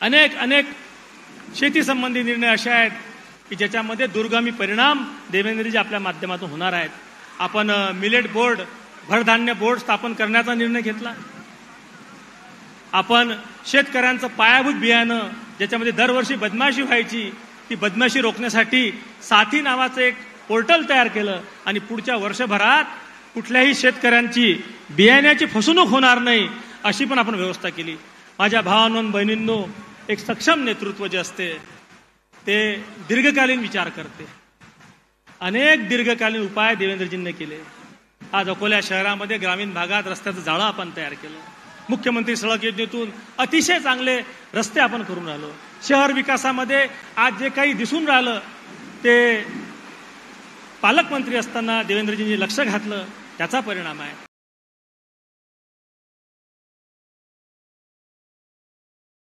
अनेक अनेक शेती संबंधी निर्णय असे आहेत की ज्याच्यामध्ये दूरगामी परिणाम देवेंद्रजी आपल्या माध्यमातून होणार आहेत. आपण मिलेट बोर्ड, भरधान्य बोर्ड स्थापन करण्याचा निर्णय घेतला. आपण शेतकऱ्यांचं पायाभूत बियाणं ज्याच्यामध्ये दरवर्षी बदमाशी व्हायची, ती बदमाशी रोखण्यासाठी साथी नावाचं एक पोर्टल तयार केलं आणि पुढच्या वर्षभरात कुठल्याही शेतकऱ्यांची बियाण्याची फसवणूक होणार नाही अशी पण आपण व्यवस्था केली. माझ्या भावांनो बहिणींनो, एक सक्षम नेतृत्व जे असते ते दीर्घकालीन विचार करते. अनेक दीर्घकालीन उपाय देवेंद्रजींनी केले. आज अकोला शहरामध्ये ग्रामीण भागात रस्त्याचं जाळं आपण तयार केलं. मुख्यमंत्री सडक योजनेतून अतिशय चांगले रस्ते आपण करून राहिलो. शहर विकासामध्ये आज जे काही दिसून राहिलं ते पालकमंत्री असताना देवेंद्रजींनी लक्ष घातलं, त्याचा परिणाम आहे.